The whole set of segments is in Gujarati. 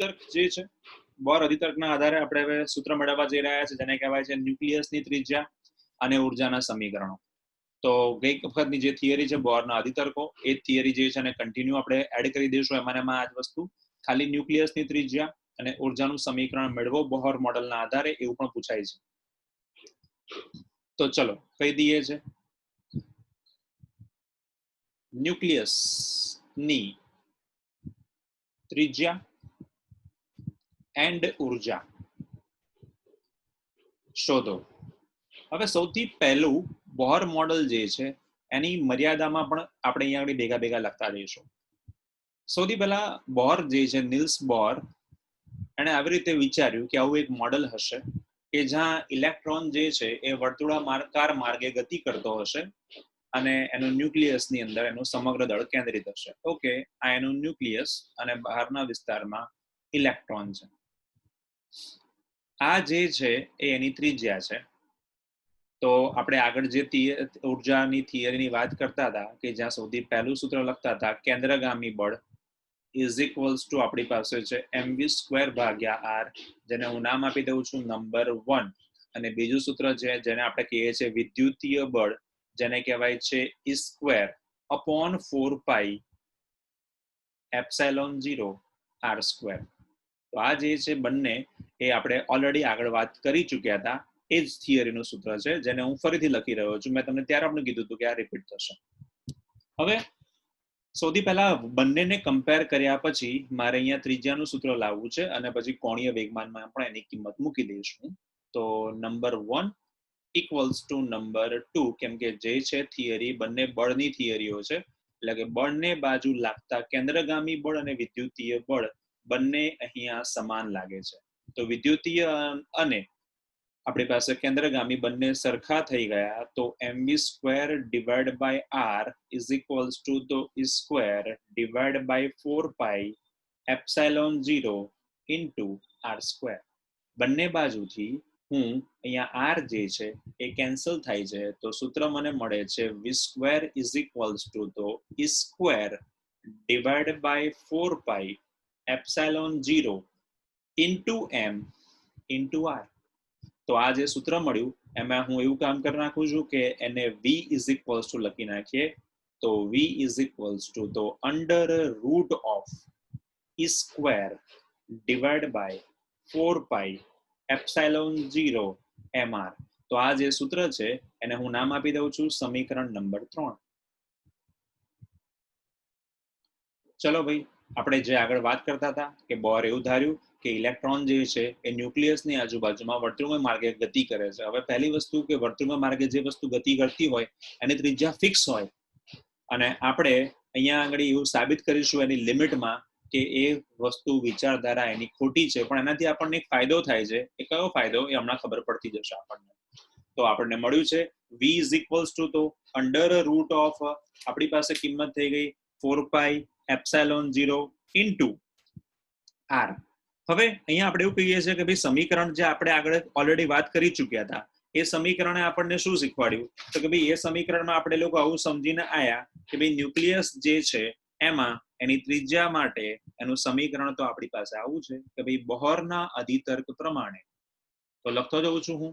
અધિતર્ક જે છે બોર અધિતર્કના આધારે આપણે હવે સૂત્ર મેળવવા જઈ રહ્યા છે જેને કહેવાય છે ન્યુક્લિયસની ત્રિજ્યા અને ઉર્જાના સમીકરણો. તો ગઈ વખતની જે થિયરી છે બોરના અધિતર્કો એ થિયરી જે છે અને કન્ટિન્યુ આપણે એડ કરી દઈશું એમાં આ જ વસ્તુ. ખાલી ન્યુક્લિયસની ત્રિજ્યા અને ઉર્જાનું સમીકરણ મેળવો બોહર મોડેલના આધારે એવું પણ પૂછાય છે. તો ચલો કહી દઈએ છે ન્યુક્લિયસ ની ત્રિજ્યા એન્ડ ઉર્જા શોધો. હવે સૌથી પહેલું બોહર મોડેલ જે છે એની મર્યાદામાં પણ આપણે અહીંયા આગળ ભેગા ભેગા લખતા જઈશું. સૌથી પહેલા બોર જે છે નિલ્સ બોર એણે આવી રીતે વિચાર્યું કે આવું એક મોડેલ હશે કે જ્યાં ઇલેક્ટ્રોન જે છે એ વર્તુળાકાર માર્ગે ગતિ કરતો હશે અને એનું ન્યુક્લિયસની અંદર એનું સમગ્ર દળ કેન્દ્રિત હશે. ઓકે, આ એનું ન્યુક્લિયસ અને બહારના વિસ્તારમાં ઇલેક્ટ્રોન છે. આ જે છે એ એની ત્રિજ્યા છે. તો આપણે આગળ જે ઉર્જાની થિયરીની વાત કરતા હતા કે જ્યાં સૌથી પહેલું સૂત્ર લખતા હતા કેન્દ્રગામી બળ ઇઝ ઇક્વલ્સ ટુ આપણી પાસે છે mv² ભાગ્યા r, જેને હું નામ આપી દઉં છું નંબર 1. અને બીજું સૂત્ર છે જેને આપણે કહીએ છીએ વિદ્યુતીય બળ, જેને કહેવાય છે E² અપોન 4 પાઈ ε0 r². તો આ જે છે બંને એ આપણે ઓલરેડી આગળ વાત કરી ચૂક્યા હતા. એ જ થિયરીનું સૂત્ર છે જેને હું ફરીથી લખી રહ્યો છું. મેં તમને ત્યારે પણ કીધું હતું કે આ રિપીટ થશે. હવે સૌથી પહેલા બંનેને કમ્પેર કર્યા પછી મારે અહીંયા ત્રિજ્યાનું સૂત્ર લાવવું છે અને પછી કોણીય વેગમાનમાં પણ એની કિંમત મૂકી દઈશું. તો નંબર 1 ઇક્વલ્સ ટુ નંબર 2, કેમ કે જે છે થિયરી બંને બળની થિયરીઓ છે, એટલે કે બળને બાજુ લાગતા કેન્દ્રગામી બળ અને વિદ્યુતીય બળ બંને અહીંયા સમાન લાગે છે. તો વિદ્યુતીય અને આપણી પાસે કેન્દ્રગામી બંને સરખા થઈ ગયા. તો mv² divide by r is equals to તો E² divide by 4 pi ε0 into r². બંને બાજુથી હું અહીંયા r જે છે એ કેન્સલ થાય છે. તો સૂત્ર મને મળે છે v² ઇઝ ઇક્વલ્સ ટુ તો E² divide by 4 pi ε0 into m into r. તો આ જે સૂત્ર મળ્યું એમાં હું એવું કામ કરી નાખું છું કે એને v ઇઝ ઇક્વલ્સ ટુ લખી નાખીએ. તો v ઇઝ ઇક્વલ્સ ટુ તો under root of E² divide by 4 pi ε0 mr. તો આ જે સૂત્ર છે એને હું નામ આપી દઉં છું સમીકરણ નંબર 3. ચલો ભાઈ, આપણે જે આગળ વાત કરતા હતા કે બોર એવું ધાર્યું કે ઇલેક્ટ્રોન જે છે એ ન્યુક્લિયસની આજુબાજુમાં વર્તુળમય માર્ગે ગતિ કરે છે. હવે પહેલી વસ્તુ કે વર્તુળમય માર્ગે જે વસ્તુ ગતિ કરતી હોય એની ત્રિજ્યા ફિક્સ હોય અને આપણે અહીંયા આગળ એવું સાબિત કરીશું એની લિમિટમાં કે એ વસ્તુ વિચારધારા એની ખોટી છે. પણ એનાથી આપણને એક ફાયદો થાય છે. એ કયો ફાયદો એ હમણાં ખબર પડતી જશે આપણને. તો આપણને મળ્યું છે v ઇઝ ઇક્વલ્સ ટુ તો અંડર રૂટ ઓફ આપણી પાસે કિંમત થઈ ગઈ 4 પાઈ ε0 ઇન્ટુ r. હવે અહીંયા આપણે એવું કહીએ છીએ કે ભાઈ સમીકરણ જે આપણે આગળ ઓલરેડી વાત કરી ચૂક્યા હતા એ સમીકરણે આપણને શું શીખવાડ્યું તો કે ભાઈ એ સમીકરણમાં આપણે લોકો આવું સમજીને આયા કે ભાઈ ન્યુક્લિયસ જે છે એમાં એની ત્રિજ્યા માટે એનું સમીકરણ તો આપણી પાસે આવું છે કે ભાઈ બોહરના અધિતર્ક પ્રમાણે. તો લખતો જઉં છું હું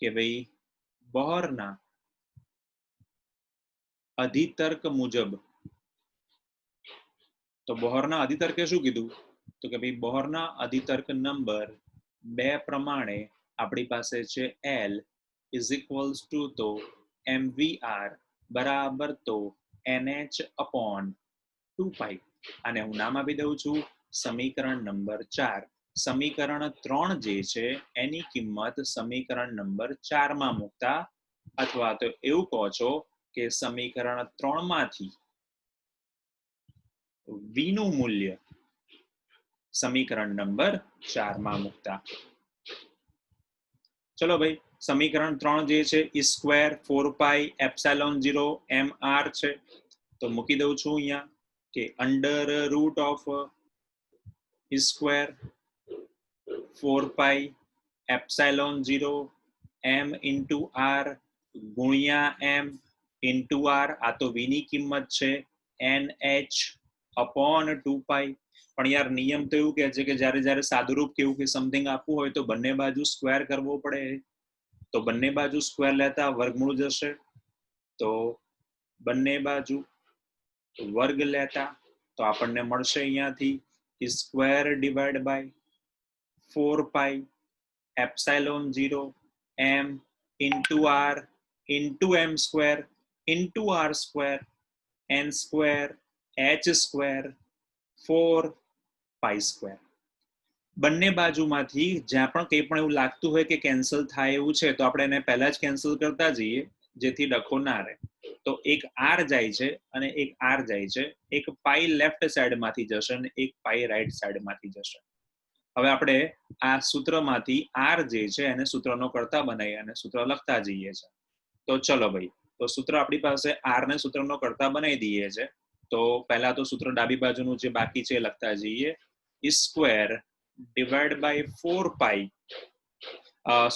કે ભાઈ બોહરના અધિતર્ક મુજબ. તો બોહરના અધિતર્કે શું કીધું તો કે ભાઈ બોહરના અધિતર્ક નંબર 2 પ્રમાણે આપણી પાસે છે L ઇઝ ઇક્વલ્સ ટુ તો mvr બરાબર તો nh અપોન 2 પાઈ. અને હું નામ આપી દઉં છું સમીકરણ નંબર 4. સમીકરણ 3 જે છે એની કિંમત સમીકરણ નંબર 4 માં મૂકતા, અથવા તો એવું કહો છો કે સમીકરણ 3 માંથી v નું મૂલ્ય સમીકરણ નંબર 4 માં મૂકતા. ચલો ભાઈ, સમીકરણ 3 જે છે E² 4 પાઈ ε0 mr છે. તો મૂકી દઉં છું અહીંયા કે under root of E² 4 pi ε0 m into r ગુણ્યા m ઇન્ટુ r. આ તો v ની કિંમત છે nh अपॉन 2 પાઈ. પણ યાર નિયમ તો એવું કહે છે કે જ્યારે જ્યારે સાદુરૂપ કેવું કે સમથિંગ આપવું હોય તો બંને બાજુ સ્ક્વેર કરવો પડે. તો બંને બાજુ સ્ક્વેર લેતા વર્ગમૂળ જશે, તો બંને બાજુ વર્ગ લેતા તો આપણને મળશે અહીંયાથી square divide by 4 pi epsilon 0 m into r into m square into r square n square h square 4 pi square. બંને બાજુમાંથી જ્યાં પણ કંઈ પણ એવું લાગતું હોય કે કેન્સલ થાય એવું છે તો આપણે એને પહેલા જ કેન્સલ કરતા જઈએ જેથી ડખો ના રહે. તો એક r જાય છે અને એક r જાય છે, એક પાઈ લેફ્ટ સાઈડમાંથી જશે અને એક પાઈ રાઈટ સાઈડમાંથી જશે. હવે આપણે આ સૂત્રમાંથી r જે છે એને સૂત્રનો કરતા બનાવી અને સૂત્ર લખતા જઈએ છે. તો ચલો ભાઈ, તો સૂત્ર આપણી પાસે r ને સૂત્રનો કરતા બનાવી દઈએ છે. તો પહેલા તો સૂત્ર ડાબી બાજુનું જે બાકી છે લખતા જઈએ. Square divide by 4 pi,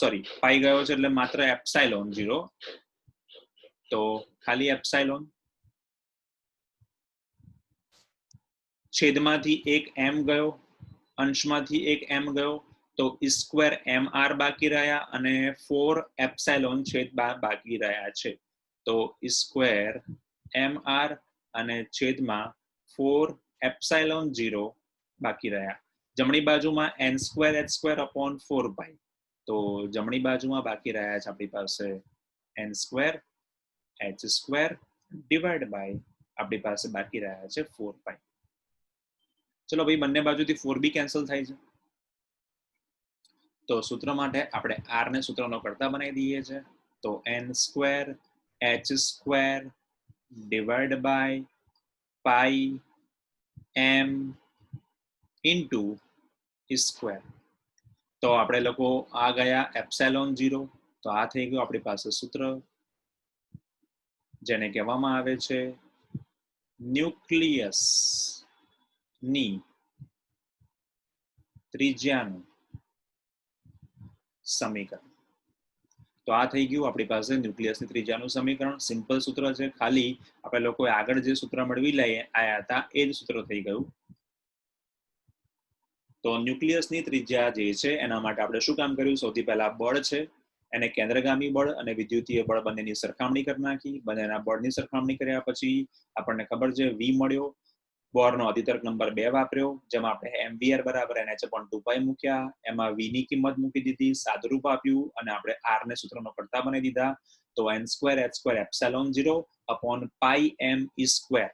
sorry pi ગયો છે એટલે માત્ર એપ્સાઇલોન 0, તો ખાલી એપ્સાઇલોન, છેદમાંથી એક m ગયો, અંશમાંથી એક m ગયો, તો સ્ક્વેર mr બાકી રહ્યા અને 4 એપ્સાઇલોન છેદ બાકી રહ્યા છે. તો સ્ક્વેર mr અને છેદમાં 4 એપ્સાઇલોન 0 બાકી રહ્યા. જમણી બાજુમાં n square h square upon 4 pi, તો જમણી બાજુમાં બાકી રહ્યા છે આપણી પાસે n square h square divide by આપણી પાસે બાકી રહ્યા છે 4 પાઈ. ચલો ભાઈ, બંને બાજુથી 4 બી કેન્સલ થાય છે. તો સૂત્ર માટે આપણે r ને સૂત્રનો કરતા બનાવી દઈએ છે. તો n square h square divide by pi m into square. તો આપણે લોકો આ ગયા એપ્સાઇલોન 0, તો આ થઈ ગયું આપણી પાસે સૂત્ર, જેને કહેવામાં આવે છે ન્યુક્લિયસ ની ત્રિજ્યાનું સમીકરણ. તો આ થઈ ગયું આપણી પાસે ન્યુક્લિયસની ત્રિજ્યાનું સમીકરણ. સિમ્પલ સૂત્ર છે, ખાલી આપણે લોકો આગળ જે સૂત્ર મેળવી લઈએ આયા હતા એ જ સૂત્ર થઈ ગયું. તો ન્યુક્લિયસની ત્રિજ્યા જે છે એના માટે આપણે શું કામ કર્યું? સૌથી પહેલા બળ છે એને કેન્દ્રગામી બળ અને વિદ્યુતીય બળ બંનેની સરખામણી કરી નાખી. બંનેના બળની સરખામણી કર્યા પછી આપણને ખબર છે v મળ્યો. બોરનો અધિતર્ક નંબર 2 વાપર્યો, જેમાં આપણે mvr બરાબર nh/2 મૂક્યા. એમાં v ની કિંમત મૂકી દીધી, સાદુરૂપ આપ્યું અને આપણે r ને સૂત્રનો કરતા બનાવી દીધા. તો n square h square epsilon 0 upon pi m e square.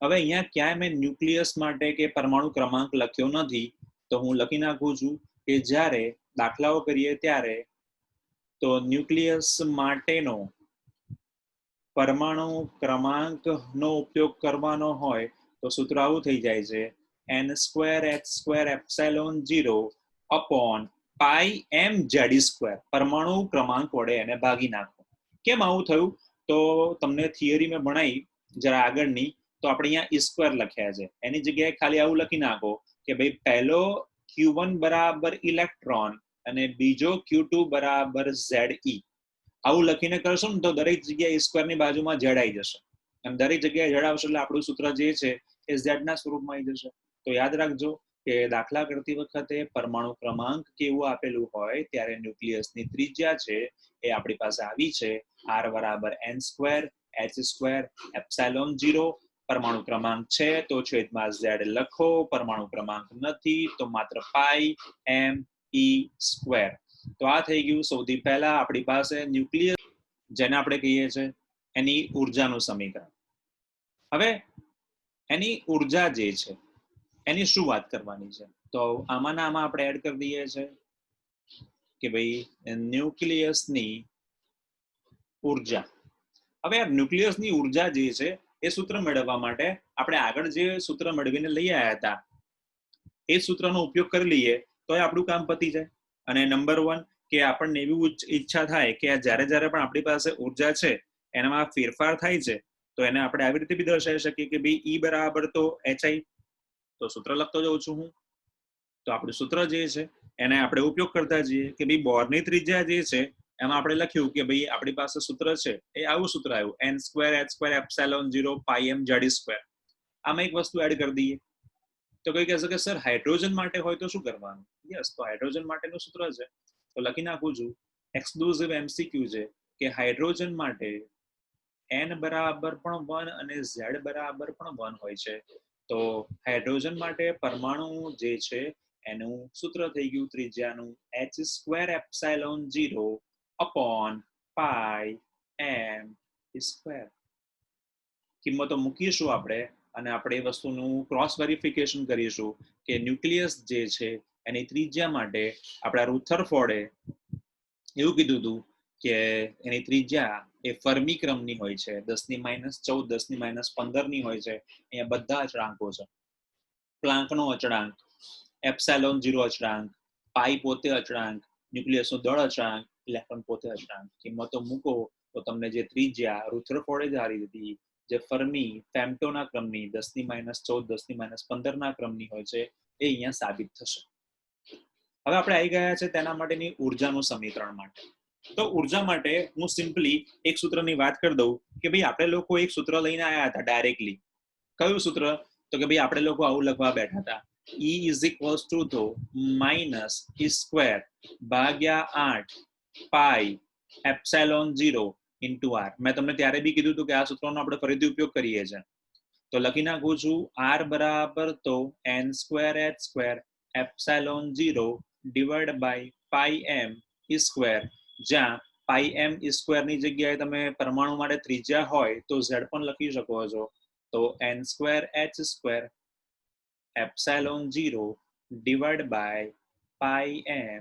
હવે અહીંયા ક્યાંય મેં ન્યુક્લિયસ માટે કે પરમાણુ ક્રમાંક લખ્યો નથી, તો હું લખી નાખું છું કે જ્યારે દાખલાઓ કરીએ ત્યારે તો ન્યુક્લિયસ માટેનો પરમાણુ ક્રમાંકનો ઉપયોગ કરવાનો હોય તો સૂત્ર આવું થઈ જાય છે n square h square epsilon 0 upon pi m z square. પરમાણુ ક્રમાંક વડે એને ભાગી નાખો. કેમ આવું થયું? તો તમને થિયરી મેં ભણાઈ જરા આગળની, તો આપણે અહીંયા સ્ક્વેર લખ્યા છે, એની જગ્યાએ ખાલી આવું લખી નાખો કે ભાઈ પહેલો q1 બરાબર ઇલેક્ટ્રોન અને બીજો q2 બરાબર ze. આવું લખીને કરશો ને તો દરેક જગ્યાએ સ્ક્વેરની બાજુમાં z આવી જશે અને દરેક જગ્યાએ z આવશે એટલે આપણું સૂત્ર જે છે એ z ના સ્વરૂપમાં આવી જશે. તો યાદ રાખજો કે દાખલા કરતી વખતે પરમાણુ ક્રમાંક કેવું આપેલું હોય ત્યારે ન્યુક્લિયસની ત્રિજ્યા છે એ આપણી પાસે આવી છે r બરાબર n square h square epsilon 0. પરમાણુ ક્રમાંક છે તો છેદમાં z લખો, પરમાણુ ક્રમાંક નથી તો માત્ર પાઈ m e સ્ક્વેર. તો આ થઈ ગયું સૌથી પહેલા આપણી પાસે ન્યુક્લિયસ, જેને આપણે કહીએ છીએ એની ઉર્જાનું સમીકરણ. હવે એની ઉર્જા જે છે એની શું વાત કરવાની છે? તો આમાં આપણે એડ કરી દઈએ છે કે ભાઈ ન્યુક્લિયસની ઉર્જા. હવે આ ન્યુક્લિયસની ઉર્જા જે છે એ સૂત્ર મેળવવા માટે આપણે આગળ જે સૂત્ર મેળવીને લઈ આવ્યા હતા એ સૂત્રનો ઉપયોગ કરી લઈએ તો આપણું કામ પતી જાય. અને નંબર 1 કે આપણને એવી ઈચ્છા થાય કે જ્યારે જ્યારે પણ આપણી પાસે ઉર્જા છે એનામાં ફેરફાર થાય છે તો એને આપણે આવી રીતે બી દર્શાવી શકીએ કે ભાઈ E બરાબર તો HI. તો સૂત્ર લખતો જાઉં છું હું. તો આપણું સૂત્ર જે છે એને આપણે ઉપયોગ કરતા જઈએ કે ભાઈ બોરની ત્રિજ્યા જે છે એમાં આપણે લખ્યું કે ભાઈ આપણી પાસે સૂત્ર છે એ આવું સૂત્ર આવ્યું n square h square epsilon 0 પાઈ m z સ્ક્વેર. આમાં એક વસ્તુ એડ કરી દઈએ તો કોઈ કહેશે કે સર હાઇડ્રોજન માટે હોય તો શું કરવાનું? યસ, તો હાઇડ્રોજન માટેનું સૂત્ર છે તો લખી નાખું છું. એક્સક્લુઝિવ એમસીક્યુ છે કે હાઇડ્રોજન માટે n બરાબર પણ 1 અને z બરાબર પણ 1 હોય છે. તો હાઇડ્રોજન માટે પરમાણુ જે છે એનું સૂત્ર થઈ ગયું ત્રિજ્યાનું h²ε0 upon pi m square. કિંમતો મૂકીશું આપણે અને આપણે એ વસ્તુનું ક્રોસ વેરિફિકેશન કરીશું કે ન્યુક્લિયસ જે છે એની ત્રિજ્યા માટે આપણા રુથરફોર્ડે એવું કીધું હતું કે એની ત્રિજ્યા એ ફર્મી ક્રમની હોય છે, 10⁻14 10⁻15 હોય છે. અહીંયા બધા અચળાંકો છે. પ્લાન્કનો અચળાંક, એપ્સાલોન 0 અચળાંક, પાઈ પોતે અચળાંક, ન્યુક્લિયસનો દળ અચળાંક, ઇલેક્ટ્રોન પોતે અચળાંક. કિંમતો મૂકો તો તમને જે ત્રિજ્યા રુથરફોર્ડે ધારી હતી જે ફર્મી ફેમ્ટોના ક્રમની 10⁻14 10⁻15 ક્રમની હોય છે એ અહીંયા સાબિત થશે. હવે આપણે આવી ગયા છે તેના માટેની ઉર્જાનું સમીકરણ માટે. તો ઉર્જા માટે હું સિમ્પલી એક સૂત્રની વાત કરી દઉં કે ભાઈ આપણે લોકો એક સૂત્ર લઈને આવ્યા હતા ડાયરેક્ટલી. કયું સૂત્ર? તો કે ભાઈ આપણે લોકો આવું લખવા બેઠા હતા, E = તો -e² ભાગ્યા 8 પાઈ ε0 * r. મેં તમને ત્યારે બી કીધું હતું કે આ સૂત્રનો આપણે ફરીથી ઉપયોગ કરીએ છીએ. તો લખી નાખું છું r બરાબર તો n²h² ε0 divide by pi m square, જ્યાં પાઈ m સ્ક્વેર ની જગ્યાએ તમે પરમાણુ માટે ત્રિજ્યા હોય તો z પણ લખી શકો છો. તો n²h² ε0 divide by pi m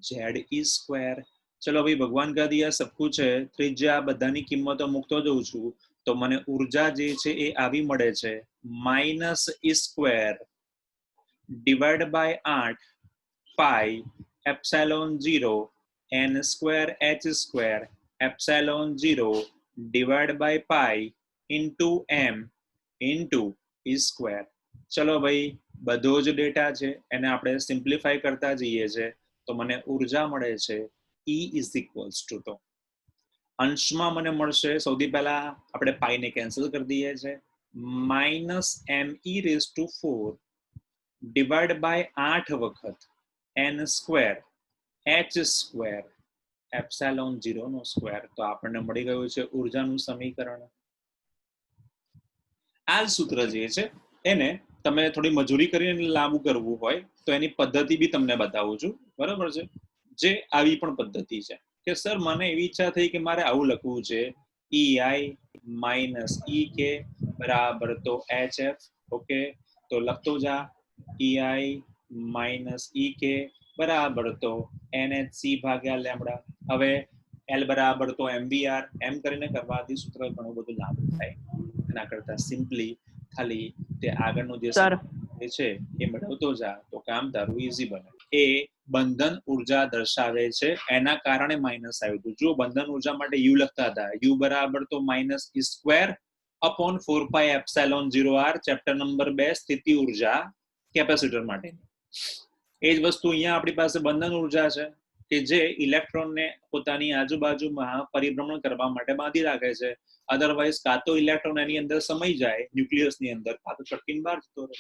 z². ચલો ભાઈ ભગવાન કા દિયા સબ કુછ है. ત્રિજ્યા બધાની કિંમતો મૂકતો જઉં છું તો મને ઉર્જા જે છે એ આવી મળે છે -e² divide by 8 pi ε0 n²h² ε0 divide by pi into m into e². ચલો ભાઈ બધો જ ડેટા છે એને આપણે સિમ્પ્લિફાય કરતા જઈએ છે તો મને ઉર્જા મળે છે E તો અંશમાં મને મળશે, સૌથી પહેલા આપણે પાઈને કેન્સલ કરી દઈએ છે, -me⁴ ડિવાઈડ બાય 8 વખત n² h² ε0 નો સ્ક્વેર. તો આપણને મળી ગયું છે ઉર્જાનું સમીકરણ. આ સૂત્ર જે છે એને તમે થોડી મજૂરી કરીને લાગુ કરવું હોય તો એની પદ્ધતિ બી તમને બતાવું છું, બરાબર છે? જે આવી પણ પદ્ધતિ છે કે સર મને એવી ઈચ્છા થઈ કે મારે આવું લખવું છે, EI - EK બરાબર તો HF. ઓકે, તો લખતો જા EI - EK બરાબર તો NHC ભાગ્યા લેમ્બડા. હવે L બરાબર તો MVR એમ કરીને કરવાથી સૂત્ર ઘણું બધું લાંબુ થાય. એના કરતા સિમ્પલી ખાલી તે આગળનું જે છે એ મેળવતો જા તો કામ તારું ઈઝી બને. એ બંધન ઉર્જા દર્શાવે છે, એના કારણે માઇનસ આવ્યું હતું. જો બંધન ઉર્જા માટે યુ લખતા હતા, યુ બરાબર તો -e² upon 4πε0r, chapter number 2 સ્થિતિ ઉર્જા કેપેસિટર માટેની. એ જ વસ્તુ અહીંયા આપણી પાસે બંધન ઉર્જા છે કે જે ઇલેક્ટ્રોનને પોતાની આજુબાજુમાં પરિભ્રમણ કરવા માટે બાંધી રાખે છે. અધરવાઇઝ કાં તો ઇલેક્ટ્રોન એની અંદર સમાઈ જાય ન્યુક્લિયસની અંદર, કાં તો છટકીને બહાર જતો રહે.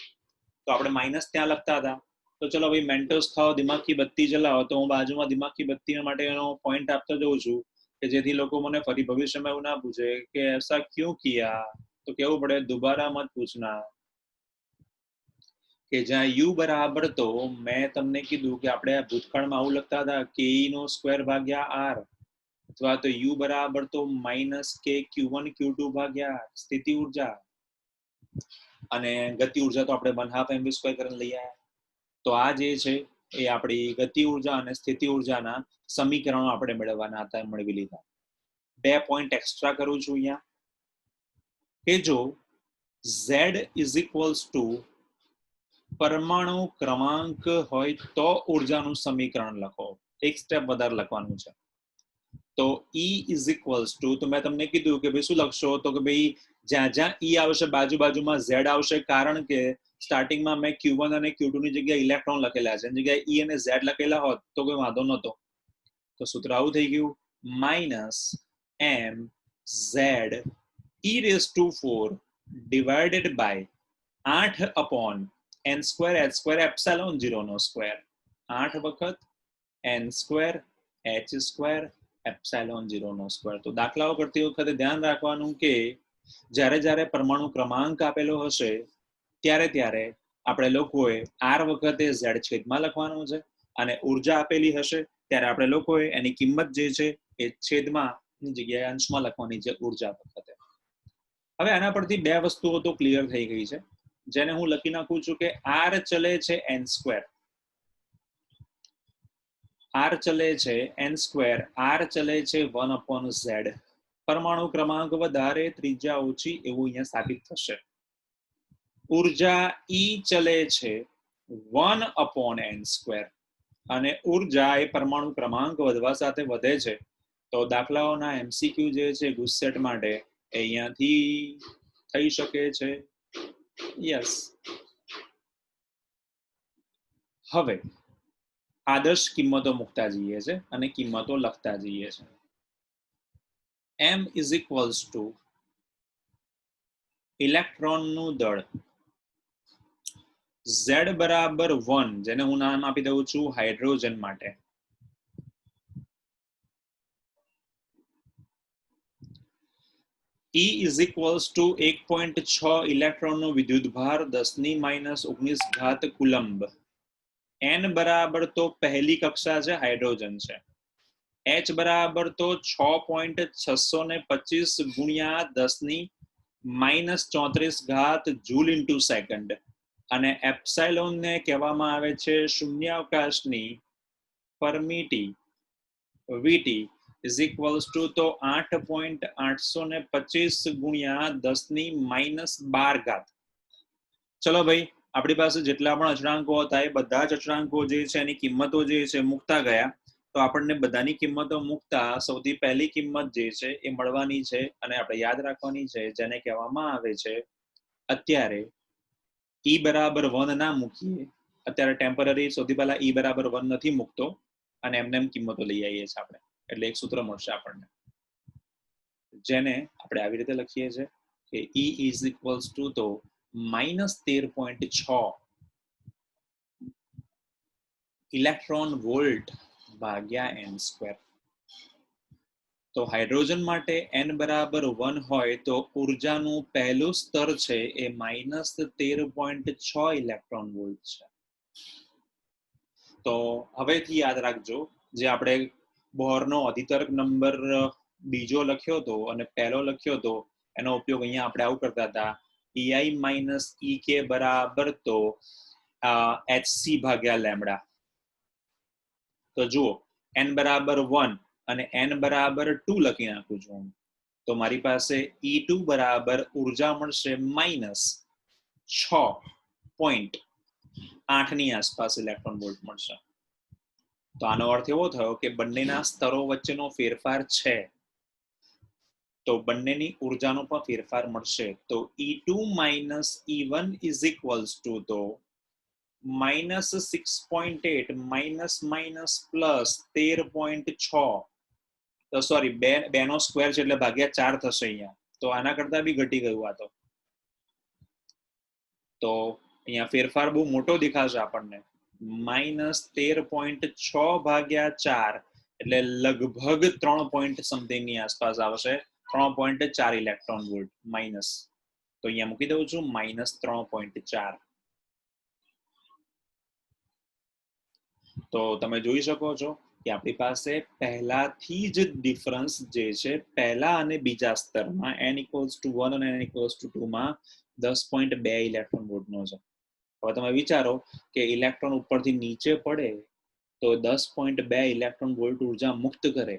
તો આપણે માઇનસ ત્યાં લખતા હતા. તો ચલો ભાઈ મેન્ટોસ ખાઓ, દિમાગ કી બત્તી જલાઓ. તો હું બાજુમાં દિમાગ કી બત્તી માટેનો પોઈન્ટ આપતો જઉં છું કે જેથી લોકો મને ફરી ભવિષ્યમાં એવું ના પૂછે કે એસા ક્યું કિયા. તો કેવું પડે, દુબારા મત પૂછના. કે જ્યાં યુ બરાબર તો મેં તમને કીધું કે આપણે ભૂતકાળમાં આવું લખતા હતા ke² ભાગ્યા r, અથવા તો યુ બરાબર તો -kq1 q2 ભાગ્યા સ્થિતિ ઉર્જા, અને ગતિ ઉર્જા તો આપણે 1/2 mv² કરીને લઈ આવ્યા. તો આ જે છે એ આપણી ગતિ ઉર્જા અને સ્થિતિ ઉર્જાના સમીકરણો આપણે મેળવવાના હતા, મેળવી લીધા. 2 પોઈન્ટ એક્સ્ટ્રા કરું છું અહીંયા કે જો z = પરમાણુ ક્રમાંક હોય તો ઉર્જાનું સમીકરણ લખો. એક સ્ટેપ વધારે લખવાનું છે. તો E = તો મેં તમને કીધું કે ભાઈ શું લખશો, તો કે ભાઈ જ્યાં જ્યાં E આવશે બાજુમાં Z આવશે, કારણ કે સ્ટાર્ટિંગમાં મેં Q1 અને Q2 ની જગ્યાએ ઇલેક્ટ્રોન લખેલા છે, એની જગ્યાએ E અને Z લખેલા હોત તો કોઈ વાંધો નહોતો. તો સૂત્ર આવું થઈ ગયું, -mz E⁴ divided by 8/n² epsilon 0 નો સ્ક્વેર, 8 વખત n² h² એપ્સિલોન 0 નો સ્ક્વેર. તો દાખલાઓ કરતી વખતે ધ્યાન રાખવાનું કે જ્યારે જ્યારે પરમાણુ ક્રમાંક આપેલો હશે ત્યારે ત્યારે આપણે લોકોએ r વખતે z છેદમાં લખવાનું છે, અને ઉર્જા આપેલી હશે ત્યારે આપણે લોકોએ એની કિંમત જે છે એ છેદમાં ની જગ્યાએ અંશમાં લખવાની છે ઉર્જા વખતે. હવે આના પરથી બે વસ્તુઓ તો ક્લિયર થઈ ગઈ છે, જેને હું લખી નાખું છું કે r ચલે છે n², r ચલે છે n², r ચલે છે 1/z. પરમાણુ ક્રમાંક વધારે ત્રિજ્યા ઓછી એવું અહીંયા સાબિત થશે. ઉર્જા E ચલે છે 1/n², અને ઉર્જા એ પરમાણુ ક્રમાંક વધવા સાથે વધે છે. તો દાખલાઓના MCQ જે છે ગુસ્સેટ માટે અહીંયાથી થઈ શકે છે. યસ. હવે આદર્શ કિંમતો મૂકતા જઈએ છે અને કિંમતો લખતા જઈએ છે. m = ઇલેક્ટ્રોનનું દળ, z = 1, જેને હું નામ આપી દઉં છું હાઇડ્રોજન માટે, E = 1.6 ઇલેક્ટ્રોનનો વિદ્યુતભાર 10⁻⁹ કુલંબ, n બરાબર તો પહેલી કક્ષા છે હાઇડ્રોજન છે, h બરાબર તો 6.625 × 10⁻34 જૂલ ઇન્ટુ સેકન્ડ, અને એપ્સાઇલોન ને કહેવામાં આવે છે શૂન્યાવકાશની પરમિટિવિટી તો 8.825 × 10⁻12. ચલો ભાઈ, આપણી પાસે જેટલા પણ અચળાંકો હતા એ બધા જ અચળાંકો જે છે એની કિંમતો જે છે મૂકતા ગયા. તો આપણને બધાની કિંમતો મૂકતા સૌથી પહેલી કિંમત જે છે એ મળવાની છે, અને આપણે યાદ રાખવાની છે, જેને કહેવામાં આવે છે અત્યારે E = 1 ના મૂકીએ, અત્યારે ટેમ્પરરી સૌથી પહેલા E = 1 નથી મૂકતો, અને એમને એમ કિંમતો લઈ આવીએ છીએ આપણે, એટલે એક સૂત્ર મળશે આપણને, જેને આપણે આવી રીતે લખીએ છીએ કે E = તો -13.6 ઇલેક્ટ્રોન વોલ્ટ ભાગ્યા n². તો હાઇડ્રોજન માટે n = 1 હોય તો ઉર્જાનું પહેલું સ્તર છે એ -13.6 ઇલેક્ટ્રોન વોલ્ટ છે. તો હવેથી યાદ રાખજો, જે આપણે બોહરનો અધિતર્ક નંબર બીજો લખ્યો હતો અને પહેલો લખ્યો હતો એનો ઉપયોગ અહીંયા આપણે આવું કરતા હતા, EI - EK બરાબર તો hc ભાગ્યા લેમ્ડા. તો જુઓ, n = 1 અને n = 2 લખી નાખું છું, તો મારી પાસે E2 બરાબર ઉર્જા મળશે -6.8 ની આસપાસ ઇલેક્ટ્રોન વોલ્ટ મળશે. તો આનો અર્થ એવો થયો કે બંનેના સ્તરો વચ્ચેનો ફેરફાર છે, તો બંનેની ઉર્જાનો પણ ફેરફાર મળશે. તો E2 - E1 = તો -6.8 ±+13.6, તો સોરી 2 નો સ્ક્વેર છે એટલે ભાગ્યા 4 થશે અહીંયા, તો આના કરતા બી ઘટી ગયું આ તો અહીંયા ફેરફાર બહુ મોટો દેખાશે આપણને, -13.6 ભાગ્યા 4 એટલે લગભગ 3 પોઈન્ટ સમથિંગ ની આસપાસ આવશે, 3.4 ઇલેક્ટ્રોન વોલ્ટ માઇનસ. તો અહીંયા મૂકી દઉં છું -3.4. તો તમે જોઈ શકો છો કે આપણી પાસે પહેલાથી જ ડિફરન્સ જે છે પહેલા અને બીજા સ્તરમાં n = 1 અને n = 2 માં 10.2 ઇલેક્ટ્રોન વોલ્ટનો છે. હવે તમે વિચારો કે ઇલેક્ટ્રોન ઉપરથી નીચે પડે તો 10.2 ઇલેક્ટ્રોન વોલ્ટ ઉર્જા મુક્ત કરે,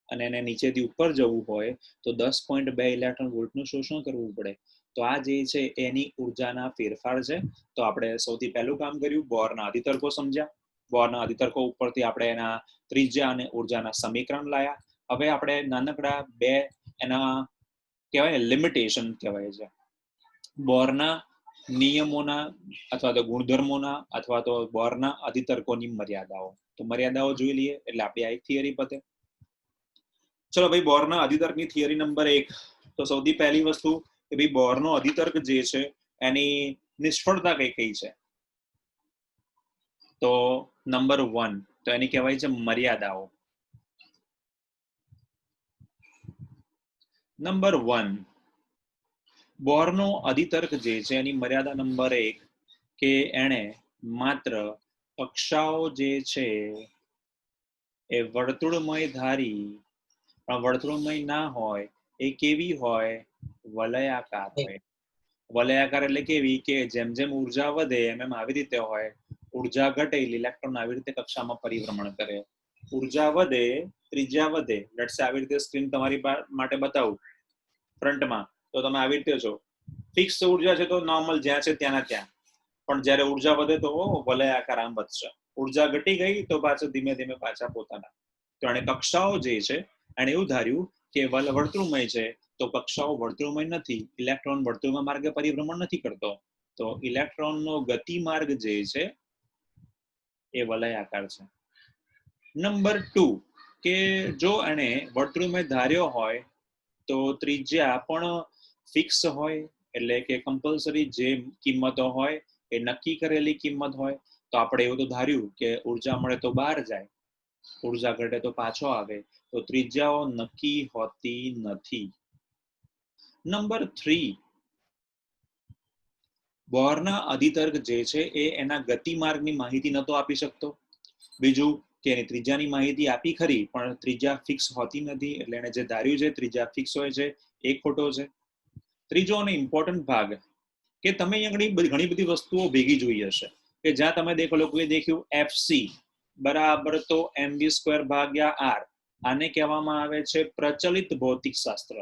અને એને નીચેથી ઉપર જવું હોય તો 10.2 ઇલેક્ટ્રોન વોલ્ટનું શોષણ કરવું પડે. તો આ જે છે એની ઉર્જાના ફેરફાર છે. તો આપણે સૌથી પહેલું કામ કર્યું, બોરના અધિતર્કો સમજ્યા, બોરના અધિતર્કો ઉપરથી આપણે એના ત્રિજ્યા અને ઉર્જાના સમીકરણ લાયા. હવે આપણે નાનકડા બે એના કહેવાય લિમિટેશન કહેવાય છે, બોરના નિયમોના અથવા તો ગુણધર્મોના અથવા તો બોરના અધિતર્કોની મર્યાદાઓ. તો મર્યાદાઓ જોઈ લઈએ એટલે આપણી આ એક થિયરી પતે. ચલો ભાઈ, બોરના અધિતર્કની થિયરી નંબર 1. તો સૌથી પહેલી વસ્તુ કે ભાઈ બોરનો અધિતર્ક જે છે એની નિષ્ફળતા કઈ કઈ છે? તો નંબર 1 તો એની કહેવાય છે મર્યાદાઓ. નંબર 1 બોહરનો અધિતર્ક જે છે એની મર્યાદા નંબર 1 કે એણે માત્ર કક્ષાઓ જે છે એ વર્તુળમય ધારી, પણ વર્તુળમય ના હોય, એ કેવી હોય? વલયાકાર હોય. વલયાકાર એટલે કેવી કે જેમ જેમ ઉર્જા વધે એમ આવી રીતે હોય. ઉર્જા ઘટે એટલે ઇલેક્ટ્રોન આવી રીતે કક્ષામાં પરિભ્રમણ કરે. ઉર્જા વધે, ત્રિજ્યા વધે. લેટ્સ સે આવી રીતે સ્ક્રીન તમારી માટે બતાવું ફ્રન્ટમાં, તો તમે આવી રીતે જો ફિક્સ ઉર્જા છે તો નોર્મલ જ્યાં છે ત્યાંના ત્યાં, પણ જ્યારે ઉર્જા વધે તો વલયાકાર આમ વધશે. ઉર્જા ઘટી ગઈ તો પાછું ધીમે ધીમે પાછા પોતાના. તો એને કક્ષાઓ જે છે એને એવું ધાર્યું કે વર્તુળમય છે તો કક્ષાઓ વર્તુળમય નથી, ઇલેક્ટ્રોન વર્તુળમય માર્ગે પરિભ્રમણ નથી કરતો, તો ઇલેક્ટ્રોનનો ગતિ માર્ગ જે છે એ વલયાકાર છે. નંબર 2 કે જો એને વર્તુળમય ધાર્યો હોય તો ત્રિજ્યા પણ ફિક્સ હોય, એટલે કે કમ્પલસરી જે કિંમતો હોય એ નક્કી કરેલી કિંમત હોય. તો આપણે એવું તો ધાર્યું કે ઉર્જા મળે તો બહાર જાય, ઉર્જા ઘટે તો પાછો આવે, તો ત્રિજ્યાઓ નક્કી હોતી નથી. નંબર 3 બોહરના અધિતર્ક જે છે એ એના ગતિમાર્ગની માહિતી નતો આપી શકતો. બીજું કે એની ત્રિજ્યાની માહિતી આપી ખરી, પણ ત્રિજ્યા ફિક્સ હોતી નથી, એટલે એને જે ધાર્યું છે ત્રિજ્યા ફિક્સ હોય છે એ ખોટો છે. ત્રીજો અને ઇમ્પોર્ટન્ટ ભાગ કે તમે અહીંયા ઘણી બધી વસ્તુઓ ભેગી જોઈ હશે કે જ્યાં તમે લોકોએ દેખ્યું એફસી બરાબર તો mv² ભાગ્યા r. આને કહેવામાં આવે છે પ્રચલિત ભૌતિક શાસ્ત્ર,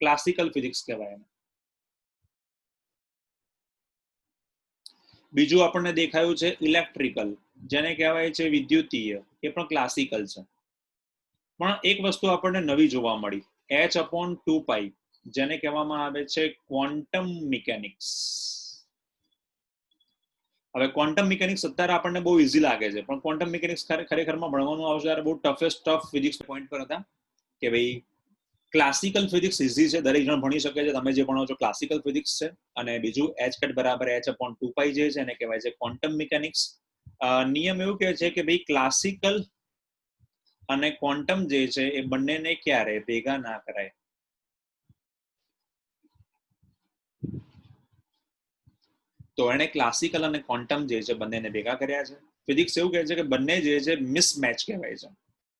ક્લાસિકલ ફિઝિક્સ કહેવાય. બીજું આપણને દેખાયું છે ઇલેક્ટ્રિકલ, જેને કહેવાય છે વિદ્યુતીય, એ પણ ક્લાસિકલ છે. પણ એક વસ્તુ આપણને નવી જોવા મળી, h/2π, જેને કહેવામાં આવે છે ક્વોન્ટમ મિકેનિક્સ. હવે ક્વોન્ટમ મિકેનિક્સ અત્યારે આપણને બહુ ઈઝી લાગે છે, પણ ક્વોન્ટમ મિકેનિક્સ ખરેખરમાં ભણવાનું આવશે ત્યારે બહુ ટફ ફિઝિક્સ પોઈન્ટ પર હતા કે ભાઈ ક્લાસિકલ ફિઝિક્સ ઈઝી છે, દરેક જણ ભણી શકે છે, તમે જે ભણો છો ક્લાસિકલ ફિઝિક્સ છે. અને બીજું h બરાબર h/2π જે છે એને કહેવાય છે ક્વોન્ટમ મિકેનિક્સ. નિયમ એવું કહે છે કે ભાઈ ક્લાસિકલ અને ક્વોન્ટમ જે છે એ બંનેને ક્યારે ભેગા ના કરાય. તો એને ક્લાસિકલ અને ક્વોન્ટમ જે છે બંનેને ભેગા કર્યા છે. ફિઝિક્સ એવું કહે છે કે બંને જે છે મિસમેચ કહેવાય છે.